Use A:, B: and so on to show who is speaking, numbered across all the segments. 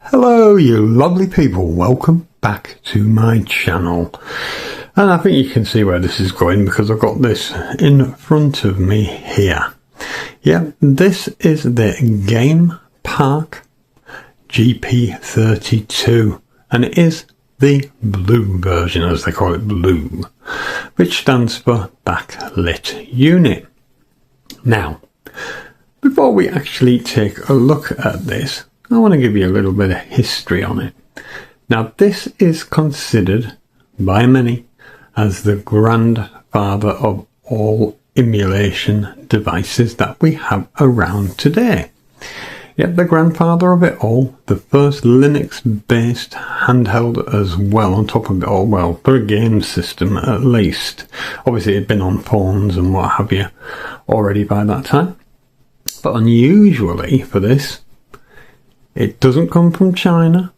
A: Hello you lovely people, welcome back to my channel. And I think you can see where this is going because I've got this in front of me here. Yeah, this is the Game Park GP32 and it is the blue version, as they call it, blue, which stands for backlit unit. Now, before we actually take a look at this, I want to give you a little bit of history on it. Now, this is considered by many as the grandfather of all emulation devices that we have around today. Yet the grandfather of it all, the first Linux-based handheld as well on top of it all, well, for a game system at least. Obviously it had been on phones and what have you already by that time. But unusually for this, it doesn't come from China,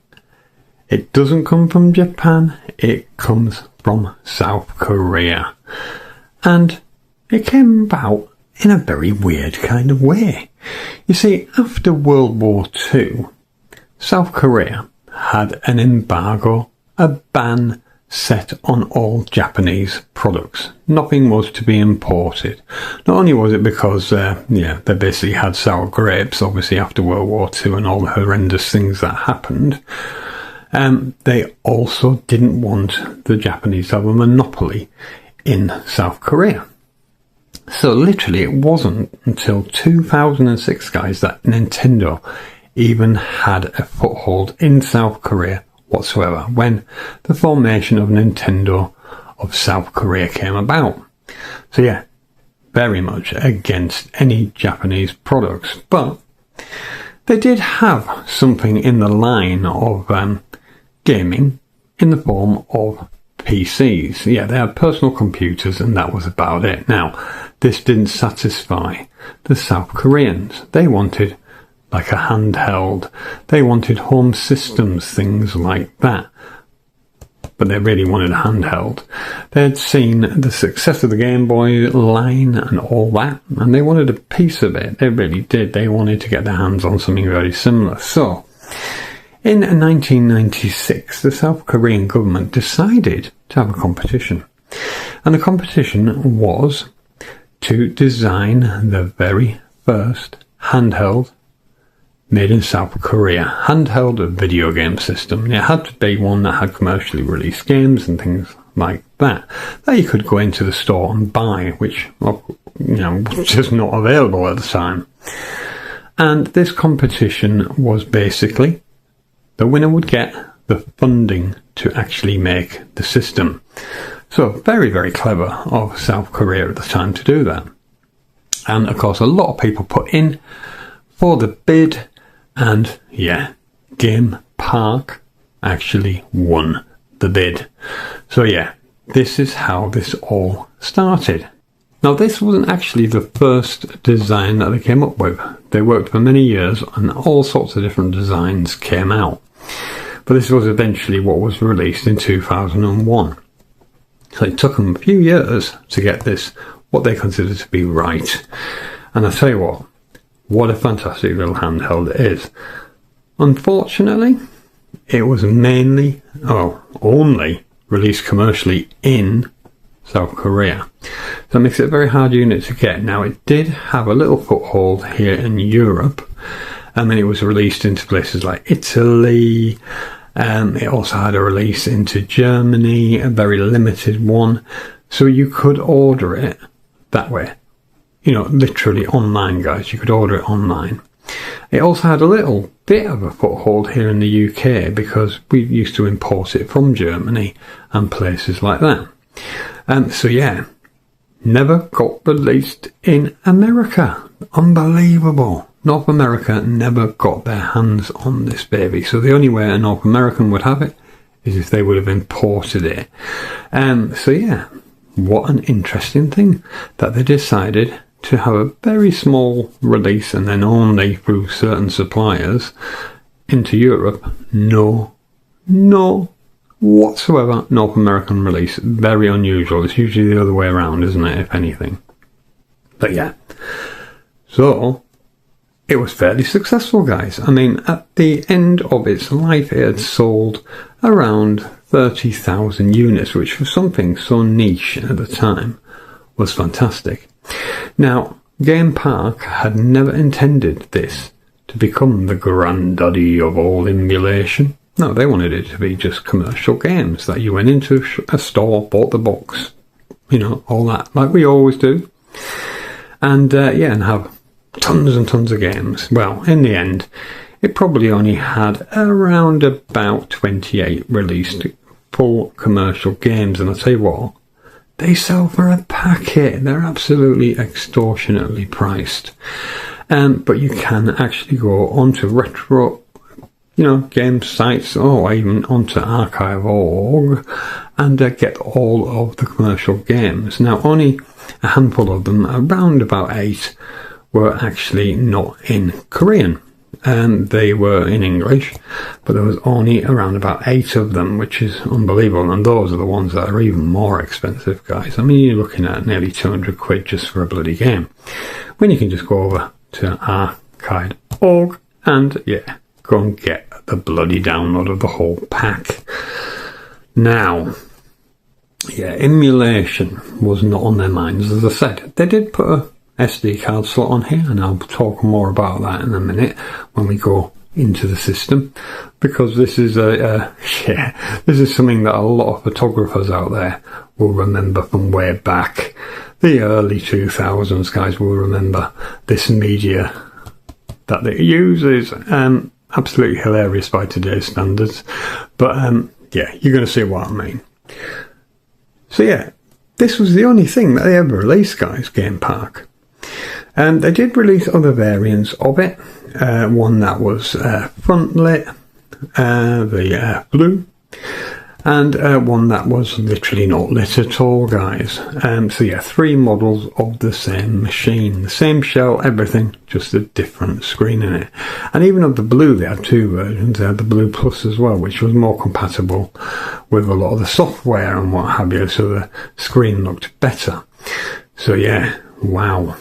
A: it doesn't come from Japan, it comes from South Korea. And it came about in a very weird kind of way. You see, after World War II, South Korea had an embargo, a ban set on all Japanese products. Nothing was to be imported. Not only was it because, they basically had sour grapes, obviously after World War II and all the horrendous things that happened, they also didn't want the Japanese to have a monopoly in South Korea. So literally it wasn't until 2006, guys, that Nintendo even had a foothold in South Korea whatsoever, when the formation of Nintendo of South Korea came about. So yeah, very much against any Japanese products, but they did have something in the line of gaming in the form of PCs. Yeah, they had personal computers and that was about it. Now, this didn't satisfy the South Koreans. They wanted like a handheld. They wanted home systems, things like that. But they really wanted a handheld. They had seen the success of the Game Boy line and all that, and they wanted a piece of it. They really did. They wanted to get their hands on something very similar. So, in 1996, the South Korean government decided to have a competition. And the competition was to design the very first handheld made in South Korea, handheld video game system. It had to be one that had commercially released games and things like that you could go into the store and buy, which, was just not available at the time. And this competition was basically the winner would get the funding to actually make the system. So very, very clever of South Korea at the time to do that. And of course, a lot of people put in for the bid. And yeah, Game Park actually won the bid. So yeah, this is how this all started. Now, this wasn't actually the first design that they came up with. They worked for many years and all sorts of different designs came out. But this was eventually what was released in 2001. So it took them a few years to get this, what they considered to be right. And I tell you what a fantastic little handheld it is. Unfortunately, it was only released commercially in South Korea. So it makes it a very hard unit to get. Now, it did have a little foothold here in Europe. And then it was released into places like Italy. It also had a release into Germany, a very limited one. So you could order it that way. Literally online, guys. You could order it online. It also had a little bit of a foothold here in the UK because we used to import it from Germany and places like that. So yeah, never got released in America. Unbelievable. North America never got their hands on this baby. So the only way a North American would have it is if they would have imported it. So yeah, what an interesting thing that they decided to have a very small release and then only through certain suppliers into Europe, no whatsoever North American release. Very unusual. It's usually the other way around, isn't it, if anything? But yeah, so it was fairly successful, guys. I mean, at the end of its life, it had sold around 30,000 units, which for something so niche at the time was fantastic. Now, Game Park had never intended this to become the granddaddy of all emulation. No, they wanted it to be just commercial games that you went into a store, bought the box, you know, all that, like we always do. And yeah, and have tons and tons of games. Well, in the end, it probably only had around about 28 released full commercial games. And I'll tell you what, they sell for a packet. They're absolutely extortionately priced. But you can actually go onto retro, you know, game sites, or even onto archive.org and get all of the commercial games. Now, only a handful of them, around about 8, were actually not in Korean. They were in English, but there was only around about 8 of them, which is unbelievable. And those are the ones that are even more expensive, guys. I mean, you're looking at nearly 200 quid just for a bloody game, when you can just go over to archive.org and, yeah, go and get the bloody download of the whole pack. Now, yeah, emulation was not on their minds, as I said. They did put a SD card slot on here, and I'll talk more about that in a minute when we go into the system, because this is this is something that a lot of photographers out there will remember from way back. The early 2000s, guys, will remember this media that they use is absolutely hilarious by today's standards, but yeah, you're going to see what I mean. So yeah, this was the only thing that they ever released, guys, Game Park. They did release other variants of it, one that was front lit, the blue, and one that was literally not lit at all, guys. So yeah, 3 models of the same machine, the same shell, everything, just a different screen in it. And even of the blue, they had 2 versions. They had the Blue Plus as well, which was more compatible with a lot of the software and what have you, so the screen looked better. So yeah, wow,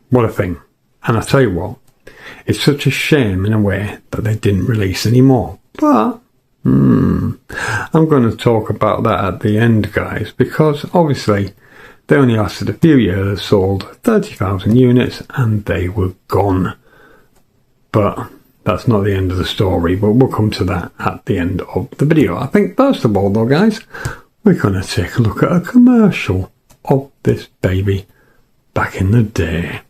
A: what a thing. And I tell you what, it's such a shame in a way that they didn't release any more. But I'm going to talk about that at the end, guys, because obviously they only lasted a few years, sold 30,000 units, and they were gone. But that's not the end of the story, but we'll come to that at the end of the video. I think first of all, though, guys, we're going to take a look at a commercial of this baby back in the day.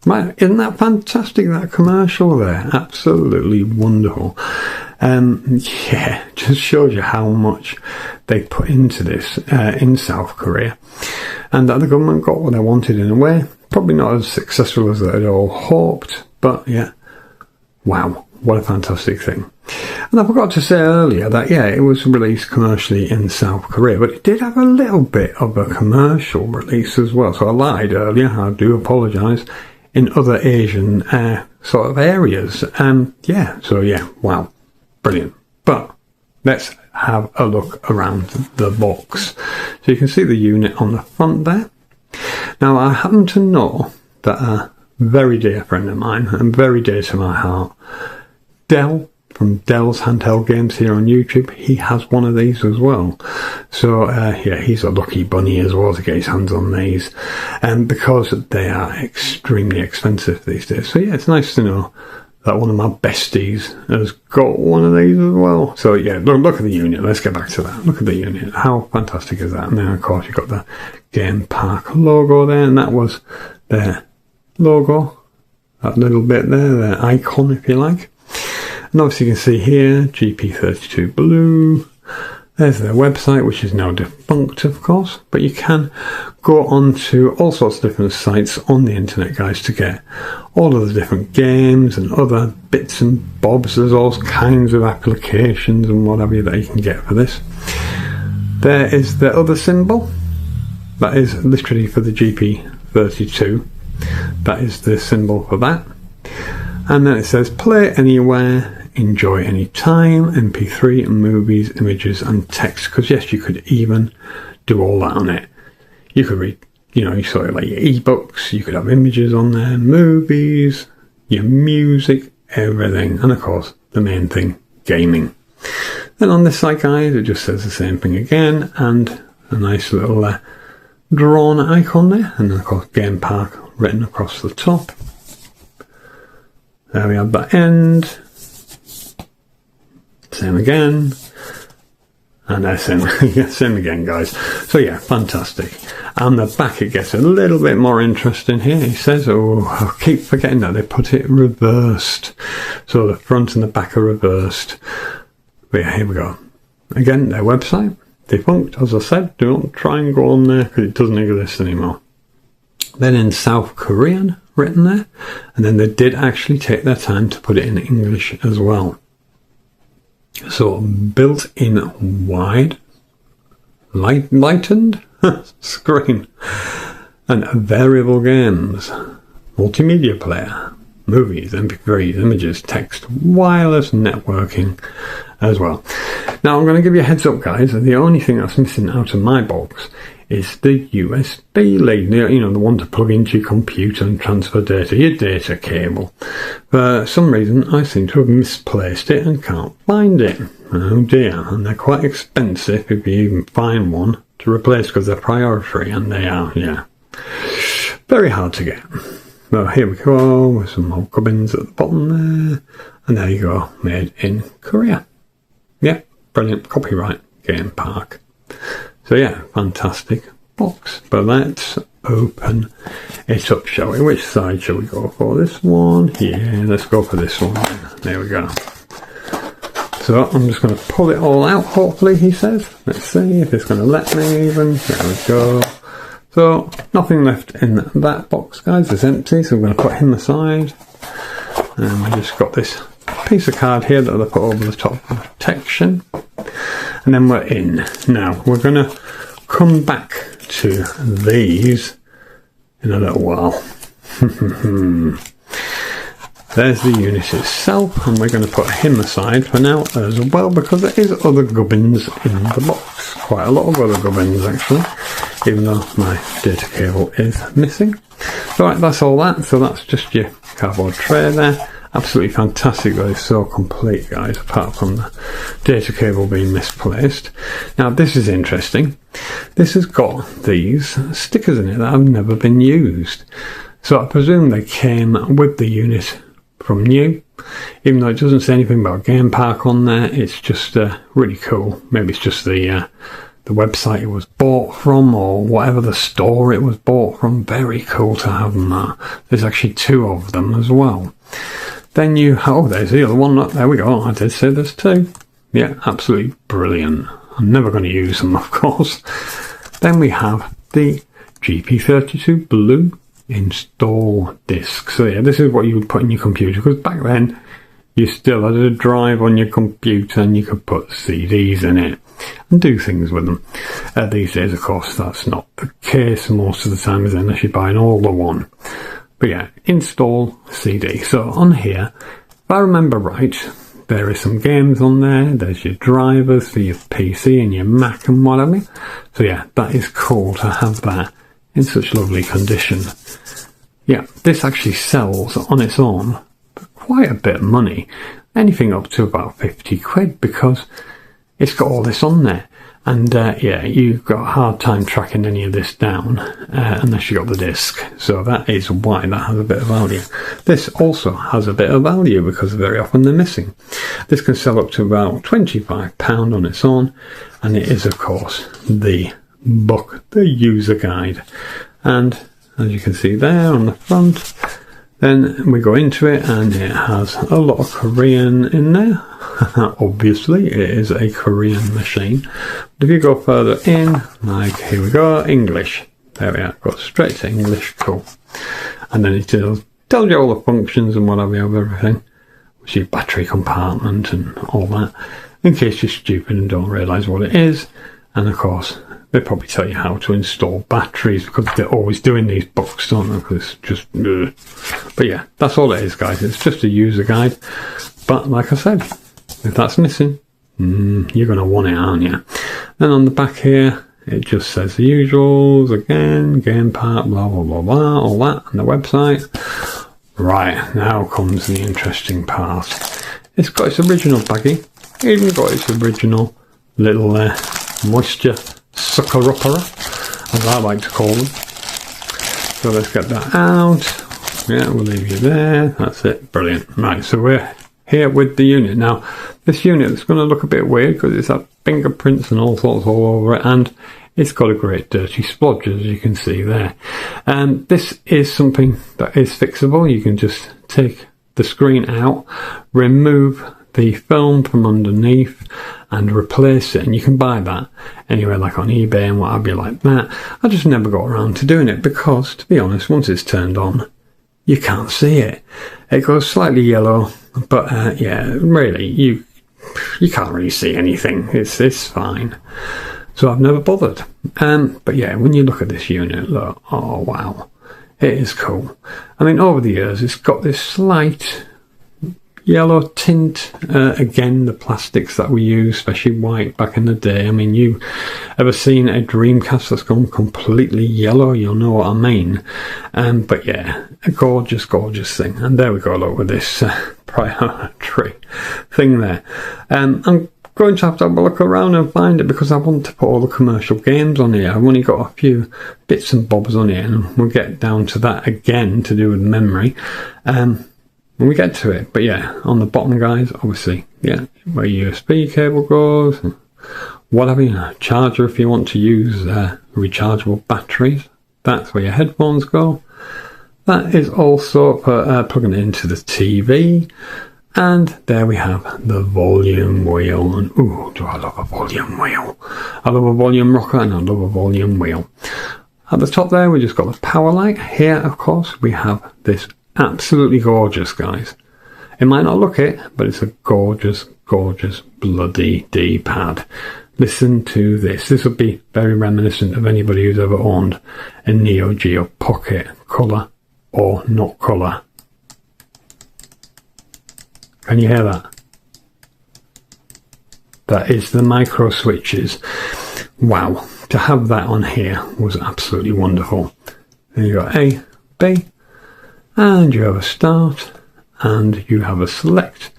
A: Right, isn't that fantastic, that commercial there? Absolutely wonderful. Yeah, just shows you how much they put into this in South Korea, and that the government got what they wanted in a way. Probably not as successful as they'd all hoped, but yeah, wow, what a fantastic thing. And I forgot to say earlier that, yeah, it was released commercially in South Korea, but it did have a little bit of a commercial release as well. So I lied earlier, I do apologise. In other Asian sort of areas. Yeah, so yeah, wow, brilliant. But let's have a look around the box. So you can see the unit on the front there. Now, I happen to know that a very dear friend of mine, and very dear to my heart, Dell, from Dell's Handheld Games here on YouTube, he has one of these as well. So yeah, he's a lucky bunny as well to get his hands on these, because they are extremely expensive these days. So yeah, it's nice to know that one of my besties has got one of these as well. So yeah, look at the unit. Let's get back to that. Look at the unit. How fantastic is that? And then of course you've got the Game Park logo there, and that was their logo. That little bit there, their icon if you like. And obviously you can see here, GP32 Blue. There's their website, which is now defunct, of course, but you can go on to all sorts of different sites on the internet, guys, to get all of the different games and other bits and bobs. There's all kinds of applications and whatever that you can get for this. There is the other symbol. That is literally for the GP32. That is the symbol for that. And then it says play anywhere, enjoy anytime, MP3, movies, images and text. Because yes, you could even do all that on it. You could read, you sort of like your ebooks, you could have images on there, movies, your music, everything. And of course, the main thing, gaming. Then on this side, guys, it just says the same thing again, and a nice little drawn icon there. And then of course, Game Park written across the top. There we have that end. Same again. And same again, guys. So yeah, fantastic. And the back, it gets a little bit more interesting here. He says, I keep forgetting that they put it reversed. So the front and the back are reversed. But yeah, here we go. Again, their website, defunct, as I said. Do not try and go on there because it doesn't exist anymore. Then in South Korean, written there. And then they did actually take their time to put it in English as well. So built in wide, lightened screen and variable games, multimedia player, movies, MP3s, images, text, wireless networking as well. Now I'm going to give you a heads up, guys. The only thing that's missing out of my box is the USB lead, the one to plug into your computer and transfer data, your data cable. For some reason, I seem to have misplaced it and can't find it. Oh dear, and they're quite expensive if you even find one to replace because they're priority, and they are, yeah, very hard to get. Well, here we go, with some more gubbins at the bottom there, and there you go, made in Korea. Yeah, brilliant, copyright, Game Park. So yeah, fantastic box. But let's open it up, shall we? Which side shall we go for? This one? Yeah, let's go for this one. There we go. So I'm just going to pull it all out, hopefully, he says. Let's see if it's going to let me even. There we go. So nothing left in that box, guys. It's empty, so I'm going to put him aside. And we just got this piece of card here that I put over the top for protection. And then we're in. Now, we're going to come back to these in a little while. There's the unit itself, and we're going to put him aside for now as well, because there is other gubbins in the box. Quite a lot of other gubbins, actually, even though my data cable is missing. Alright, that's all that. So that's just your cardboard tray there. Absolutely fantastic that it's so complete, guys, apart from the data cable being misplaced. Now, this is interesting. This has got these stickers in it that have never been used. So I presume they came with the unit from new, even though it doesn't say anything about Game Park on there. It's just really cool. Maybe it's just the website it was bought from, or whatever the store it was bought from. Very cool to have them there. There's actually two of them as well. Then you, there's the other one. Look, there we go. I did say there's two. Yeah, absolutely brilliant. I'm never going to use them, of course. Then we have the GP32 Blue install disc. So yeah, this is what you would put in your computer, because back then you still had a drive on your computer and you could put CDs in it and do things with them. These days, of course, that's not the case most of the time, unless you buy an older one. But yeah, install CD. So on here, if I remember right, there is some games on there. There's your drivers for your PC and your Mac and whatever. So yeah, that is cool to have that in such lovely condition. Yeah, this actually sells on its own for quite a bit of money. Anything up to about 50 quid, because it's got all this on there. And yeah, you've got a hard time tracking any of this down unless you got the disc. So that is why that has a bit of value. This also has a bit of value because very often they're missing. This can sell up to about £25 on its own, and it is of course the book, the user guide. And as you can see there on the front, then we go into it and it has a lot of Korean in there. Obviously it is a Korean machine, but if you go further in, like here we go, English, there we are, got straight to English, cool. And then it tells you all the functions and whatever of everything, which is battery compartment and all that, in case you're stupid and don't realise what it is. And of course they probably tell you how to install batteries because they're always doing these books, don't they? Because it's just but yeah, that's all it is, guys. It's just a user guide, but like I said, if that's missing, you're going to want it, aren't you? Then on the back here, it just says the usuals again, game part, blah, blah, blah, blah, all that, and the website. Right, now comes the interesting part. It's got its original baggie, even got its original little moisture sucker-upper, as I like to call them. So let's get that out. Yeah, we'll leave you there. That's it. Brilliant. Right, so we're here with the unit. Now, this unit is going to look a bit weird because it's had fingerprints and all sorts all over it, and it's got a great dirty splodge, as you can see there. This is something that is fixable. You can just take the screen out, remove the film from underneath and replace it, and you can buy that anywhere like on eBay and what have you like that. I just never got around to doing it because, to be honest, once it's turned on, you can't see it. It goes slightly yellow, but yeah, really, you can't really see anything. It's fine. So I've never bothered. But yeah, when you look at this unit, look, oh wow, it is cool. I mean, over the years, it's got this slight yellow tint. Again, the plastics that we use, especially white back in the day. I mean, you ever seen a Dreamcast that's gone completely yellow? You'll know what I mean. But yeah, a gorgeous, gorgeous thing. And there we go, look, with this proprietary thing there. I'm going to have a look around and find it because I want to put all the commercial games on here. I've only got a few bits and bobs on here, and we'll get down to that again to do with memory when we get to it. But yeah, on the bottom, guys, obviously, yeah, where your USB cable goes, whatever, you know, charger if you want to use rechargeable batteries. That's where your headphones go. That is also for plugging it into the TV. And there we have the volume wheel. And ooh, do I love a volume wheel. I love a volume rocker and I love a volume wheel. At the top there, we just got the power light. Here, of course, we have this absolutely gorgeous, guys. It might not look it, but it's a gorgeous, gorgeous bloody D-pad. Listen to this. This would be very reminiscent of anybody who's ever owned a Neo Geo Pocket, colour or not colour. Can you hear that? That is the micro switches. Wow, to have that on here was absolutely wonderful. Then you got A, B, and you have a start, and you have a select.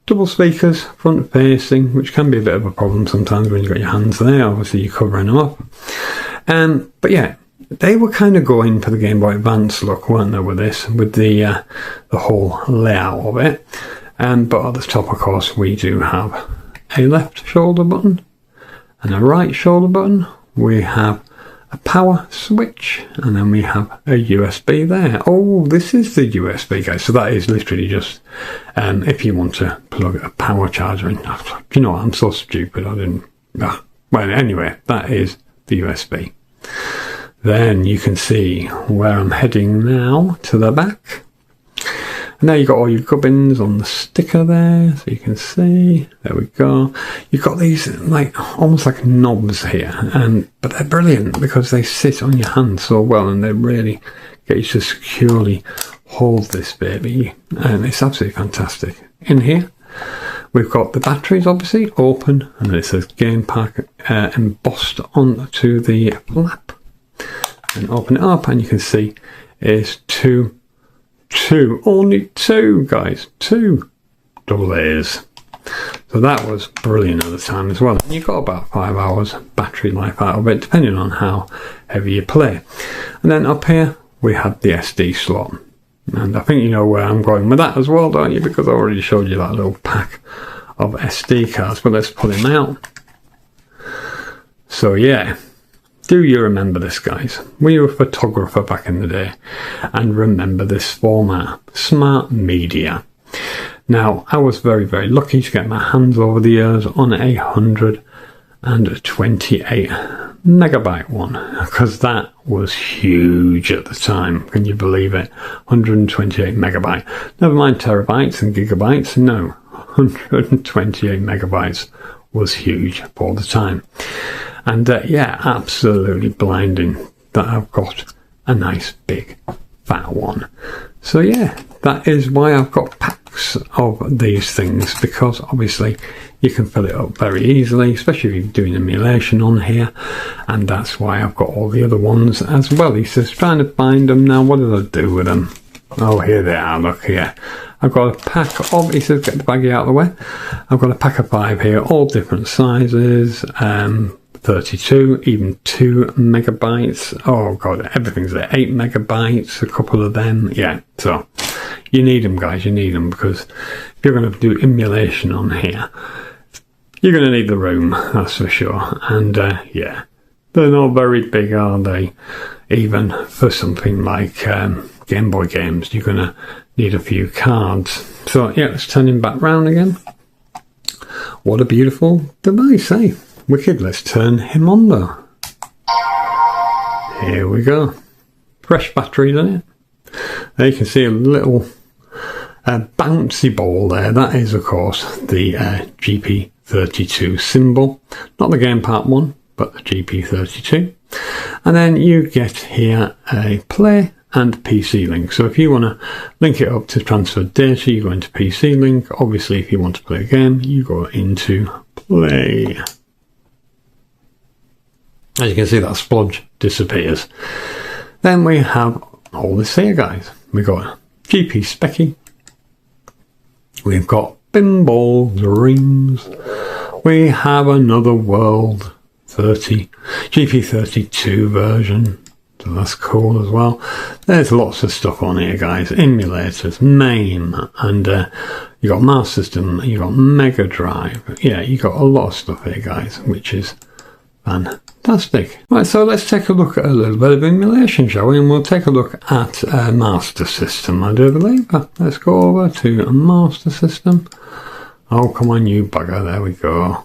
A: Double speakers, front facing, which can be a bit of a problem sometimes when you've got your hands there. Obviously you're covering them up. But yeah, they were kind of going for the Game Boy Advance look, weren't they, with this, with the whole layout of it. But at the top, of course, we do have a left shoulder button and a right shoulder button. We have a power switch, and then we have a USB there. Oh, this is the USB, guys. So that is literally just if you want to plug a power charger in. You know what, I'm so stupid, I didn't. Well, anyway, that is the USB. Then you can see where I'm heading now, to the back. And now you've got all your gubbins on the sticker there, so you can see. There we go. You've got these like almost like knobs here, but they're brilliant because they sit on your hand so well, and they really get you to securely hold this baby. And it's absolutely fantastic. In here, we've got the batteries obviously open, and then it says Game Pack embossed onto the flap. And open it up, and you can see it's only two, guys, two double A's. So that was brilliant at the time as well. And you got about 5 hours battery life out of it, depending on how heavy you play. And then up here, we had the SD slot. And I think you know where I'm going with that as well, don't you? Because I already showed you that little pack of SD cards. But let's pull him out. So yeah, do you remember this, guys? Were you a photographer back in the day? And remember this format, Smart Media. Now, I was very, very lucky to get my hands over the years on a 128 megabyte one, because that was huge at the time. Can you believe it? 128 megabyte. Never mind terabytes and gigabytes. No, 128 megabytes was huge for the time. And yeah, absolutely blinding that I've got a nice big fat one. So yeah, that is why I've got packs of these things, because obviously you can fill it up very easily, especially if you're doing emulation on here. And that's why I've got all the other ones as well. He says, trying to find them now. What did I do with them? Oh, here they are. Look here. I've got a pack of, he says, get the baggie out of the way. I've got a pack of 5 here, all different sizes. 32, even 2 megabytes. Oh god, everything's there. 8 megabytes, a couple of them. Yeah, so you need them, guys. You need them, because if you're going to do emulation on here, you're going to need the room, that's for sure. And yeah, they're not very big, are they? Even for something like Game Boy games, you're going to need a few cards. So yeah, let's turn him back round again. What a beautiful device, eh? Wicked. Let's turn him on though. Here we go. Fresh batteries in it. There you can see a little bouncy ball there. That is, of course, the GP32 symbol. Not the Game Part 1, but the GP32. And then you get here a play and PC link. So if you want to link it up to transfer data, you go into PC link. Obviously, if you want to play a game, you go into play. As you can see, that splodge disappears. Then we have all this here, guys. We've got GP Specky. We've got Pinball Dreams. We have another World 30, GP32 version. So that's cool as well. There's lots of stuff on here, guys. Emulators, MAME, and you got Master System, you got Mega Drive. Yeah, you got a lot of stuff here, guys, which is fantastic. Right, so let's take a look at a little bit of emulation, shall we? And we'll take a look at Master System, I do believe. Let's go over to Master System. Oh, come on, you bugger. There we go.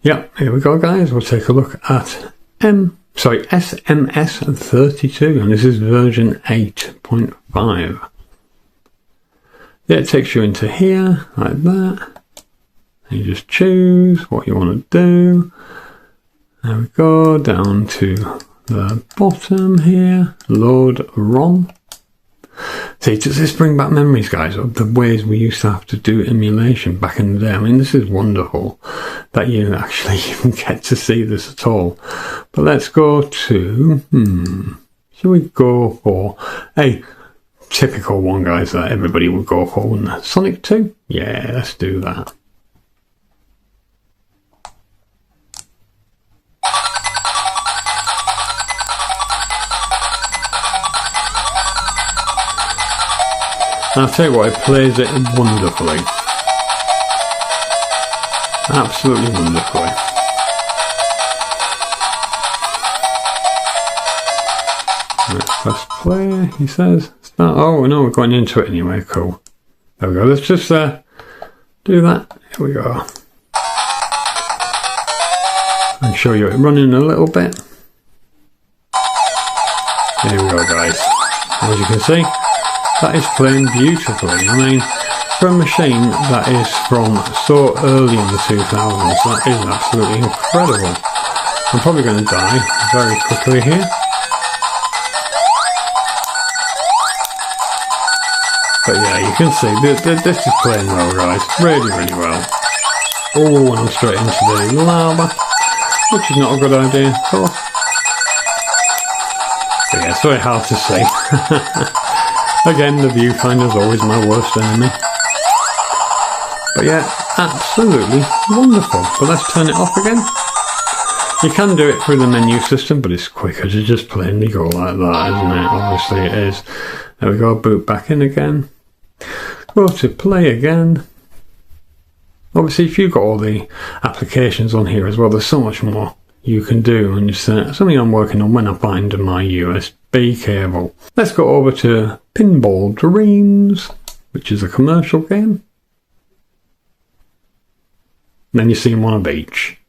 A: Yep, here we go, guys. We'll take a look at SMS32, and this is version 8.5. Yeah, it takes you into here, like that. And you just choose what you want to do. There we go, down to the bottom here, load ROM. See, does this bring back memories, guys, of the ways we used to have to do emulation back in the day? I mean, this is wonderful that you actually even get to see this at all. But let's go to, shall we go for a typical one, guys, that everybody would go for, wouldn't it? Sonic 2? Yeah, let's do that. I'll tell you what, it plays it wonderfully. Absolutely wonderfully. Let's press play, he says. Start. Oh, no, we're going into it anyway, cool. There we go, let's just do that. Here we go. I'll show you it running a little bit. Here we go, guys. As you can see, that is playing beautifully. I mean, for a machine that is from so early in the 2000s, that is absolutely incredible. I'm probably going to die very quickly here. But yeah, you can see, this is playing well, guys. Really, really well. Oh, and I'm straight into the lava, which is not a good idea, of course. But yeah, it's very hard to see. Again, the viewfinder is always my worst enemy. But yeah, absolutely wonderful. But let's turn it off again. You can do it through the menu system, but it's quicker to just plainly go like that, isn't it? Obviously it is. There we go, boot back in again. Go to play again. Obviously, if you've got all the applications on here as well, there's so much more you can do. And it's something I'm working on when I find my USB cable. Let's go over to Pinball Dreams, which is a commercial game. Then you see one of each.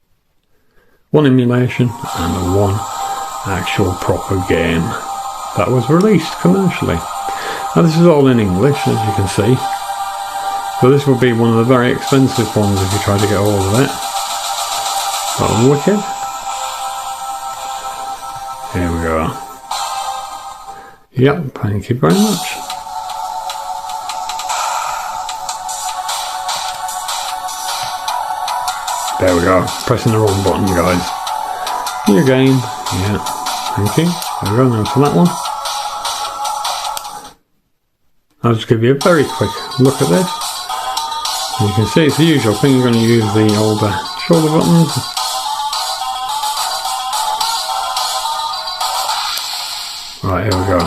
A: One emulation and one actual proper game that was released commercially. Now this is all in English, as you can see. So this will be one of the very expensive ones if you try to get hold of it. But wicked. Here we go. Yep, thank you very much. There we go, pressing the wrong button, guys. New game, yeah, thank you. There we go, now to that one. I'll just give you a very quick look at this. You can see it's the usual thing, you're going to use the older shoulder buttons. Right, here we go.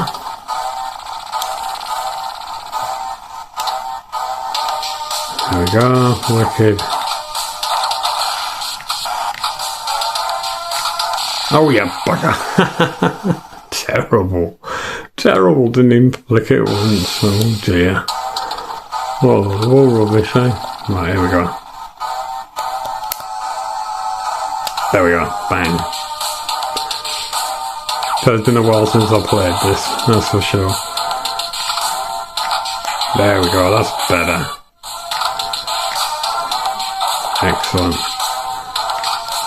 A: There we go, wicked. Oh yeah, bugger. Terrible. Terrible, didn't even flick it once. Oh dear. Oh, all rubbish, eh? Right, here we go. There we go. Bang. So it's been a while since I played this, that's for sure. There we go, that's better. Excellent.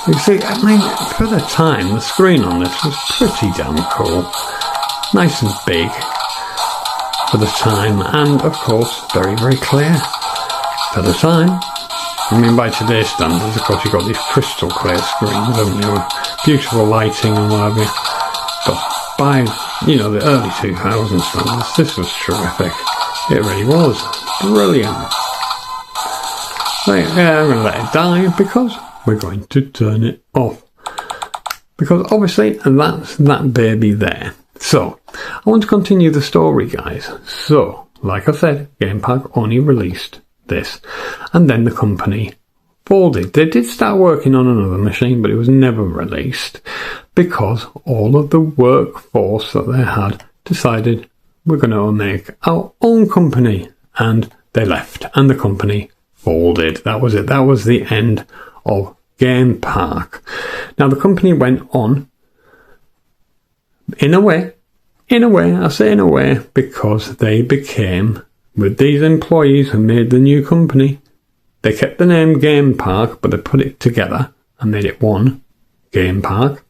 A: You see, I mean, for the time, the screen on this was pretty damn cool. Nice and big for the time, and of course, very, very clear for the time. I mean, by today's standards, of course, you've got these crystal clear screens, haven't you, with beautiful lighting and what have you. But by, the early 2000s standards, this was terrific. It really was. Brilliant. Right, I'm going to let it die because we're going to turn it off. Because obviously that's that baby there. So, I want to continue the story, guys. So, like I said, GamePark only released this. And then the company folded. They did start working on another machine, but it was never released. Because all of the workforce that they had decided we're going to make our own company. And they left. And the company folded. That was it. That was the end of GamePark. Now the company went on in a way, I say in a way, because they became, with these employees who made the new company, they kept the name GamePark, but they put it together and made it one, GamePark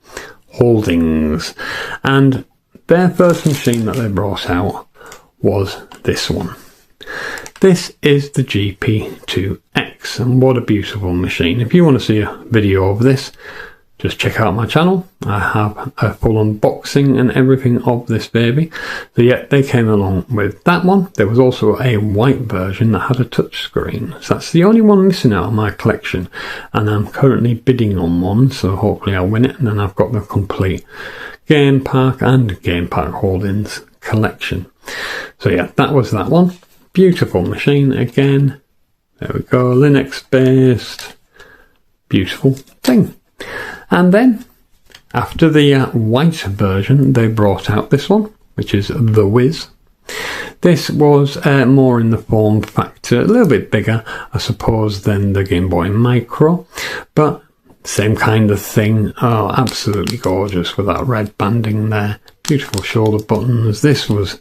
A: Holdings. And their first machine that they brought out was this one. This is the GP32, and what a beautiful machine. If you want to see a video of this, just check out my channel. I have a full unboxing and everything of this baby. So yeah, they came along with that one. There was also a white version that had a touch screen. So that's the only one missing out of my collection. And I'm currently bidding on one, so hopefully I'll win it. And then I've got the complete GamePark and GamePark Holdings collection. So yeah, that was that one. Beautiful machine again. There we go, Linux based. Beautiful thing. And then, after the white version, they brought out this one, which is the Whiz. This was more in the form factor, a little bit bigger, I suppose, than the Game Boy Micro. But same kind of thing. Oh, absolutely gorgeous with that red banding there. Beautiful shoulder buttons. This was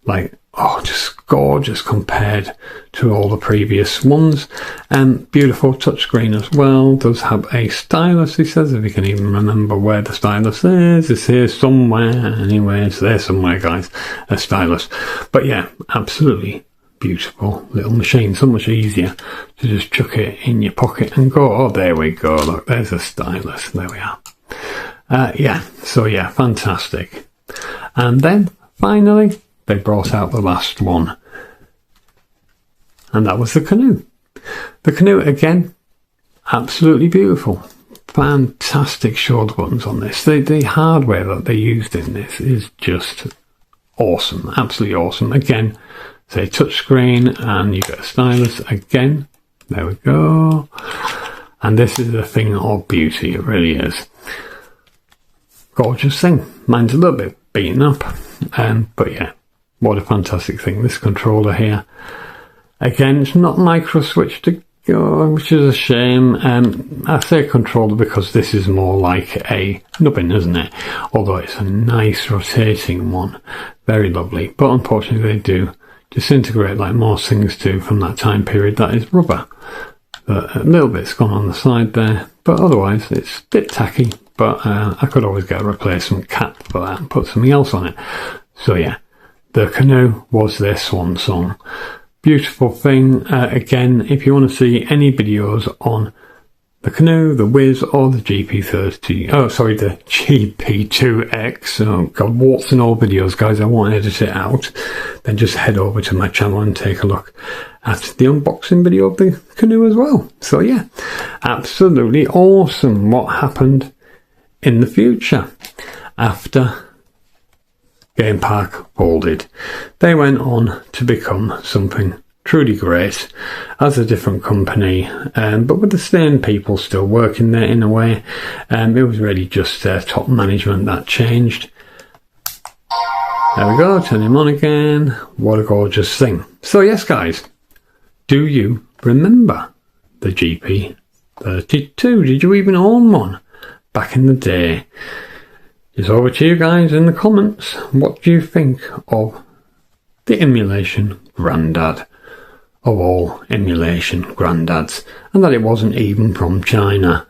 A: like, oh, just gorgeous compared to all the previous ones. Beautiful touchscreen as well. Does have a stylus, he says, if you can even remember where the stylus is. It's here somewhere. Anyway, it's there somewhere, guys. A stylus. But yeah, absolutely beautiful little machine. So much easier to just chuck it in your pocket and go. Oh, there we go. Look, there's a stylus. There we are. Yeah, so yeah, fantastic. And then, finally, they brought out the last one. And that was the Canoe. The Canoe, again, absolutely beautiful. Fantastic shoulder buttons on this. The hardware that they used in this is just awesome, absolutely awesome. Again, say touchscreen, and you get a stylus again. There we go. And this is a thing of beauty, it really is. Gorgeous thing. Mine's a little bit beaten up, but yeah, what a fantastic thing. This controller here, again, it's not micro switch to go, which is a shame. I say controller because this is more like a nubbin, isn't it? Although it's a nice rotating one, very lovely. But unfortunately, they do disintegrate like most things do from that time period. That is rubber. But a little bit's gone on the side there, but otherwise it's a bit tacky. But I could always get a replacement cap for that and put something else on it. So yeah, the Canoe was their swan song. Beautiful thing. Again, if you want to see any videos on the Canoe, the Wiz, or the GP32, the GP2X, oh god, warts and all videos, guys, I won't edit it out, then just head over to my channel and take a look at the unboxing video of the Canoe as well. So yeah, absolutely awesome what happened in the future after Game Park folded. They went on to become something truly great as a different company, but with the same people still working there in a way. It was really just their top management that changed. There we go, turn him on again. What a gorgeous thing. So yes, guys, do you remember the GP32? Did you even own one back in the day? It's over to you guys in the comments. What do you think of the emulation granddad of all emulation granddads, and that it wasn't even from China,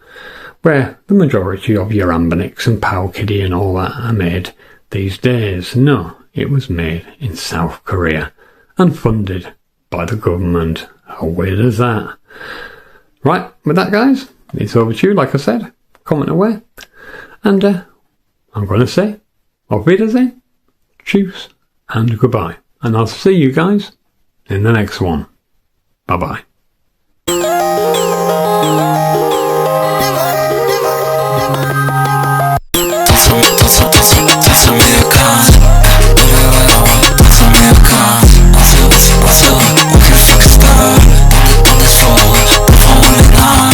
A: where the majority of your Ambonix and Powkiddy and all that are made these days? No, it was made in South Korea and funded by the government. How weird is that? Right, with that, guys, it's over to you. Like I said, comment away, and I'm going to say auf Wiedersehen, tschüss, and goodbye. And I'll see you guys in the next one. Bye-bye.
B: We'll be right back.